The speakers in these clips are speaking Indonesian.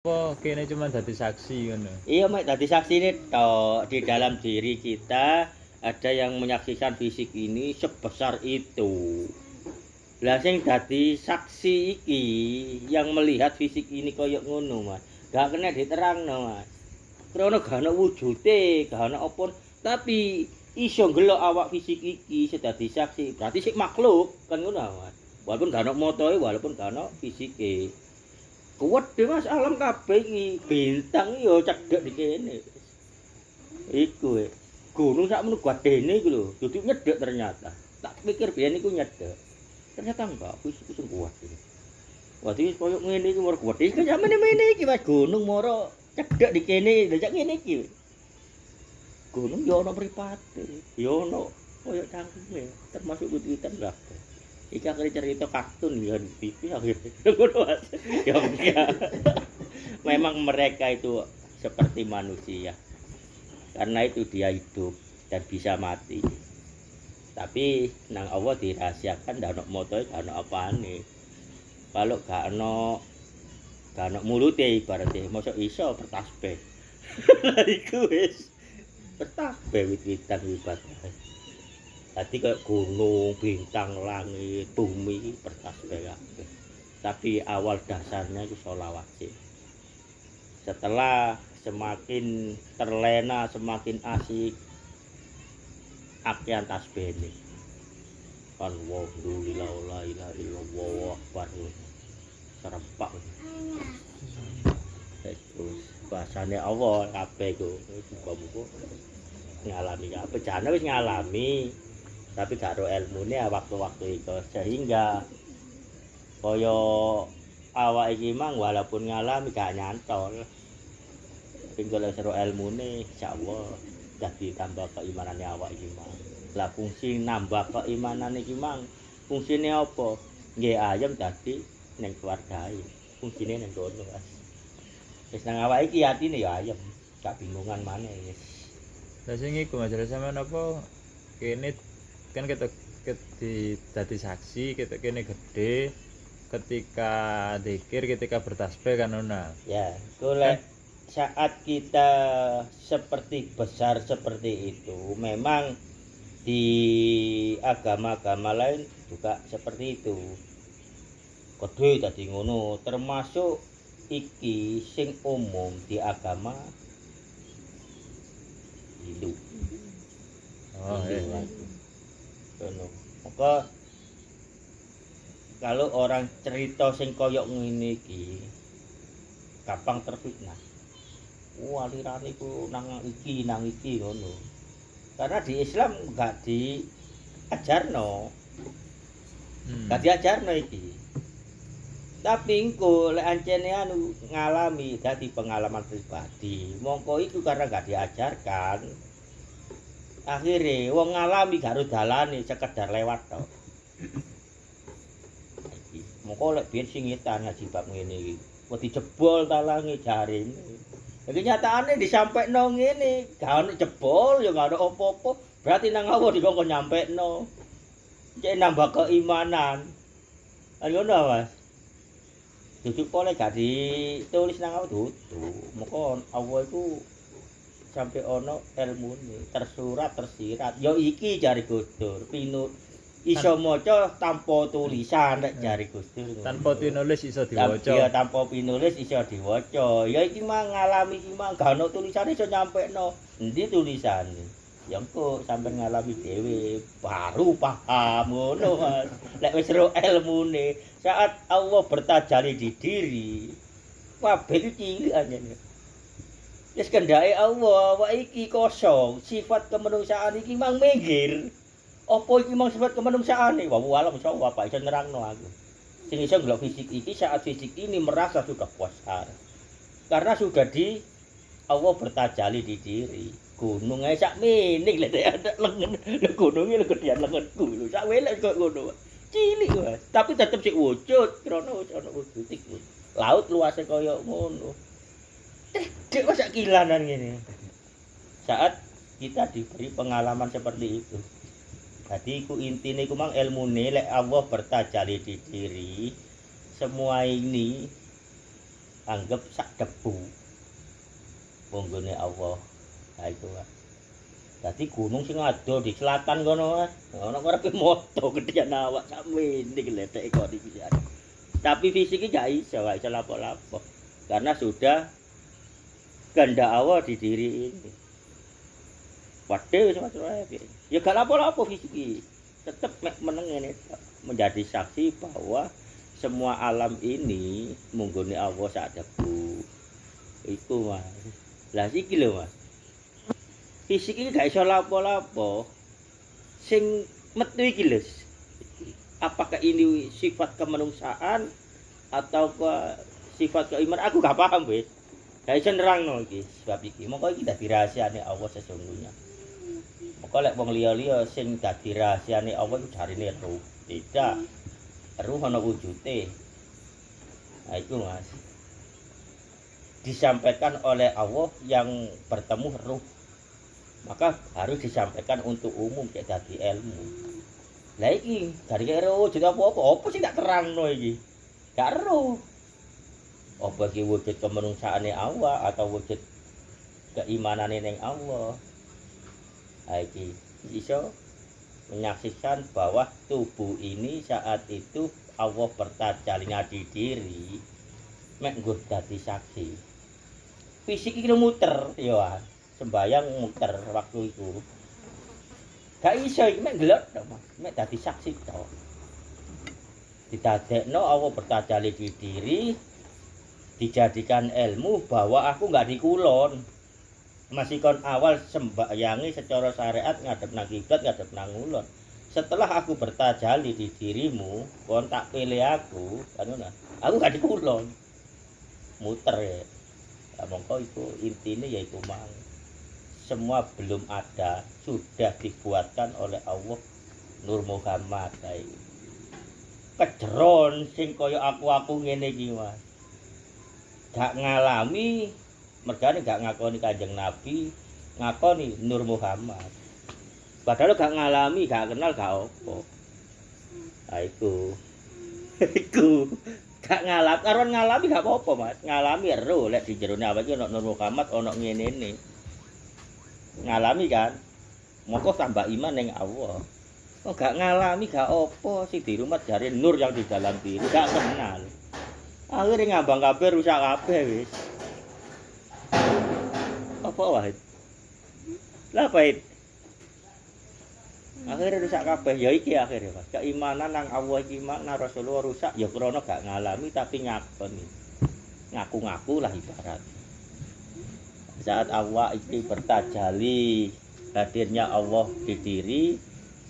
Apa kene cuma dadi saksi ngono. Iya, mek dadi saksine tok. Di dalam diri kita ada yang menyaksikan fisik ini sebesar itu. Lah sing dadi saksi iki yang melihat fisik ini koyo ngono, Mas. Gak kena diterangno, Mas. Krana gak ana wujude, gak ana apa, tapi iso ngelok awak fisik iki iso dadi saksi. Berarti sik makhluk, kan ngono, Mas. Walaupun gak ana motoe, walaupun gak ana fisike. Kuwedhe Mas alam kabeh iki, bintang yo cedhek di kene. Iku gunung sakmono gadene iku lho, dudu nyedhek ternyata. Tak pikir biyen iku nyedhek. Ternyata enggak, wis sing kuat iki. Wah, iki koyo ngene iki moro kuat. Iki samene mene iki Mas gunung moro cedhek di kene, lha cak ngene iki. Gunung yo ana mripate, yo ana koyo cangkeme, termasuk wit-witan lah. Iki akhirnya cerita kartun ya di TV akhirnya. Ya enggak. Memang mereka itu seperti manusia. Karena itu dia hidup dan bisa mati. Tapi nang Allah dirahasiakan ndak ono motoe, gak ono apane. Kalau gak ono mulute ibaratnya mosok iso bertasbih. Iku wis bertasbih wit-witan ibadah. Tadi kayak gunung, bintang, langit, bumi bertasbih kabeh. Tapi awal dasarnya itu sholawat sih. Setelah semakin terlena, semakin asik, akhirnya tasbih ini. Alhamdulillah, la ilaha illallah, akbar. Serempak. Terus bahasanya Allah kabeh iku. Muga-muga ngalami kabeh, jane wis ngalami. Tapi gak ro ilmune waktu-waktu itu sehingga kaya awak iki mang walaupun ngalami gak nyantol tinggal ro ilmune insyaallah dadi tambah keimanane awak iki mang. Lah fungsi nambah keimanan iki mang fungsine apa? Nggih ayem dadi ning keluargae. Fungsine ning kono Mas. Wis nang awak iki atine ya ayem, gak bingungan maneh wis. Lah sing iku Mas sampean apa kene kan kita dadi saksi kita kene gede ketika zikir ketika bertasbih kan ona. Ya, golek saat kita seperti besar seperti itu memang di agama-agama lain juga seperti itu. Gede tadi ngono termasuk iki sing umum di agama Hindu. Oh, iya. Maka kalau orang cerita sing koyok ngene iki gampang terfitnah. Alirane iku nang iki ngono. Karena di Islam enggak diajarno. Enggak diajarno iki. Tapi engko lek ancene anu ngalami dadi pengalaman pribadi. Mongko iku karena enggak diajarkan. Akhirnya wong ngalami gak ro dalane sekedar lewat tok. Iki mongko lek biyen sing ngetan ngaji bab ngene iki. Wedi jebol talange jarine. Jadi nyatane disampekno ngene, gak ono jebol ya gak ono apa-apa. Berarti nang Allah dikongkon nyampekno. Cek nambah keimanan. Ngono Mas. Dudu kok gak ditulis nang Allah dudu. Mongko Allah iku sampai ono ilmune tersurat tersirat ya iki jari Gus Dur iso maca tanpa tulisan nek jari Gus Dur tanpa tinulis iso diwaca ya tanpa pinulis iso diwaca ya iki mah ngalami iki mah gak ono tulisane iso nyampekno endi tulisane ya engko sampean ngalami dhewe baru paham ngono Mas lek wis ro ilmune saat Allah bertajalli di diri kabeh iki cilik anjene. Wis kendake Allah, awak iki kosong, sifat kemanusiaan iki mang minggir. Apa iki mang sifat kemanusiaane? Wa alam sawah apa iso nerangno aku. Sing iso ndelok fisik iki saat fisik ini merasa sudah puas. Karena sudah di Allah bertajalli di diri. Gunung ae sak mining lek ada lengen. Lho gununge lho gedean lengenku lho. Sak welek kok ngono. Cilik Mas, tapi tetep sik wujud, krana ono wujud iku. Laut luase kaya ngono. Dek masa kilanan gini. Saat kita diberi pengalaman seperti itu. Jadi ku intine ku mang ilmune lek Allah bertajalli di diri semua ini anggap sak debu monggone Allah. Nah itu Mas. Dadi gunung sing ado di selatan kono Mas. Ono karepe moto gedhean awak sak mene gledhek kok iki. Tapi fisiknya gak iso lapo-lapo. Karena sudah kehendak Allah di diri ini. Waduh semacam apa ya gak lapo-lapo fisiki. Tetep meneng ngene menjadi saksi bahwa semua alam ini munggone Allah sak debu. Iku Mas. Lah iki lho Mas. Fisik iki gak iso lapo-lapo. Sing metu iki lho. Apakah ini sifat kemanusiaan atau sifat keimanan? Aku gak paham wis. Gak iso nerangno iki sebab iki. Mongko iki dadi rahasiane Allah sesungguhnya. Mongko lek wong liya-liya sing dadi rahasiane Allah iku jarine ruh. Tidak. Ruh ana wujude. Nah itu Mas. Disampaikan oleh Allah yang bertemu ruh. Maka harus disampaikan untuk umum kayak dadi ilmu. Lah iki dari kira wujud apa sing tak terangno iki? Gak ero. Apa iki wujud kemanusiaane Allah atau wujud keimanane ning Allah? Ha iki iso menyaksikan bahwa tubuh ini saat itu Allah bertajalnya di diri mek nggo dadi saksi. Fisik iki muter ya, sembayang muter waktu itu. Gak iso iki mek ndelok to, Mas. Mek dadi saksi to. Didadekno Allah bertajali di diri, dijadikan ilmu bahwa aku enggak dikulon. Masih kon awal sembahyangi secara syariat ngadep nang kiblat, ngadep nang ngulon. Setelah aku bertajali di dirimu, kon tak pilih aku, kan ngono. Aku enggak dikulon. Muter ya. Lah mongko iku intine yaiku mang. Semua belum ada, sudah dibuatkan oleh Allah Nur Muhammad. Kejeron sing kaya aku ngene iki Mas. Gak ngalami, mergane gak ngakoni Kanjeng Nabi, ngakoni Nur Muhammad. Padahal gak ngalami, gak kenal, gak apa. Nah iku. Iku gak ngalami, karon ngalami gak apa-apa Mas. Ngalami ero lek di jerone awake ana Nur Muhammad ana ngene-ne. Ngalami kan mongko tambah iman ning Allah. Kok gak ngalami gak apa sing di rumah jare nur yang di dalam diri gak kenal. Akhirnya ngambang kabeh rusak kabeh wis. Apa wae? Lah pahit. Akhirnya rusak kabeh ya iki akhirnya Mas. Keimanan nang Allah iki nang Rasulullah rusak ya krana gak ngalami tapi ngakoni. Ngaku-ngaku lah ibarat. Saat awak iki bertajali hadirnya Allah di diri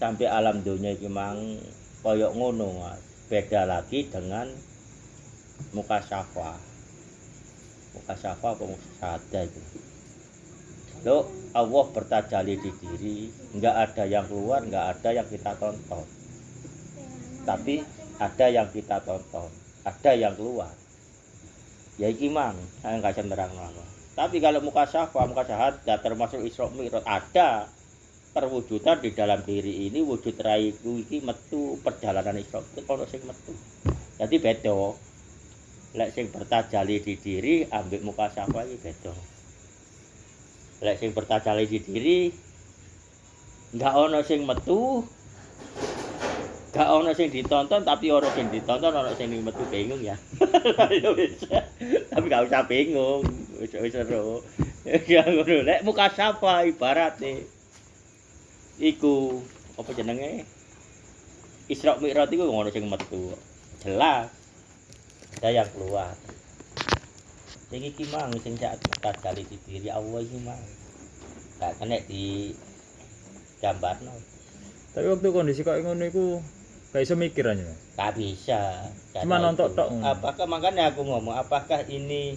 sampai alam dunia iki mang koyok ngono Mas. Beda lagi dengan mukasyafah. Mukasyafah apa mukasyahada itu. Loh, Allah bertajali di diri, enggak ada yang keluar, enggak ada yang kita tonton. Tapi ada yang kita tonton, ada yang keluar. Ya iki mang, saya enggak nerang-nerang. Tapi kalau mukasyahada termasuk Isra Mi'raj ada perwujudan di dalam diri ini wujud raiku iki metu perjalanan Isra ono sing metu. Jadi beda. Lek sing bertajali di diri ambek mukasyafah iki beda. Lek sing bertajali di diri enggak ono sing metu. Gak ono sing ditonton tapi ono sing ditonton ono sing metu bingung ya. Ya wis. Tapi gak usah bingung. Wis seru. Ya ngono lek mukasyafah ibarate iku apa jenenge? Isra Mi'raj iku ngono sing metu. Jelas. Ada yang keluar. Sing iki mang sing sak tajali di diri Allah iki mang. Gak kena di gambarno. Tapi waktu kondisi kok ngono iku gak iso mikir aja. Gak bisa. Cuma nonton tok. Apakah makanya aku ngomong apakah ini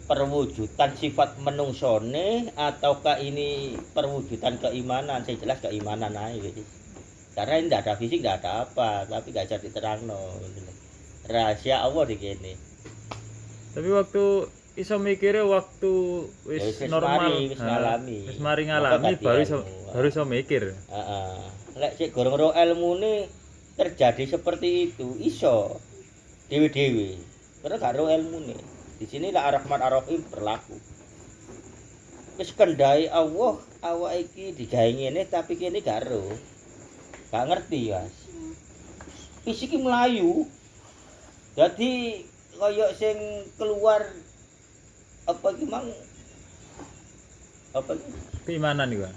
perwujudan sifat menungsone ataukah ini perwujudan keimanan? Saya jelas keimanan aja gitu. Karena ini tidak ada fisik, tidak ada apa, tapi gak bisa diterangno. Rahasia Allah di kene. Tapi waktu iso mikirnya waktu wis normal, wis ngalami. Wis mari ngalami baru iso mikir. Heeh. Lek sik gorong ro ilmune terjadi seperti itu, iso dewe-dewe. Karena gak ro ilmune. Di sini la Ar-Rahman Ar-Rahim berlaku. Wis kendhai Allah, awak iki digawe ngene tapi kene gak ero. Gak ngerti, Mas. Fisik iki mlayu. Jadi kaya sing keluar apa iki mang apa iki? Keimanan iku.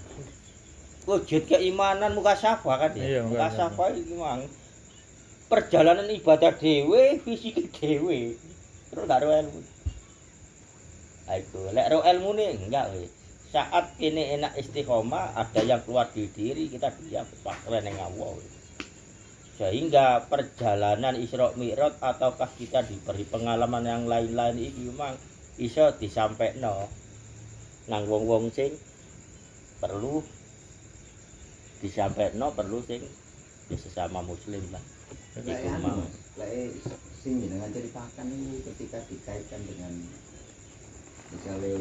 Wujud keimanan muka syafa kan ya. Iya, Muka muka syafa iki mang perjalanan ibadah dhewe, fisik dhewe. Terus gak ero ilmu. Nah, itu lek ero ilmune enggak wis. Saat kene enak istiqomah, ada yang keluar di diri, kita diam pasrah ning Allah. Sehingga perjalanan Isra Mi'raj ataukah kita diberi pengalaman yang lain-lain iki memang iso disampaikno nang wong-wong sing perlu disampaikno, perlu sing sesama muslim lah. Iku mang. Lek sing jenengan ceritakan ini ketika dikaitkan dengan misalnya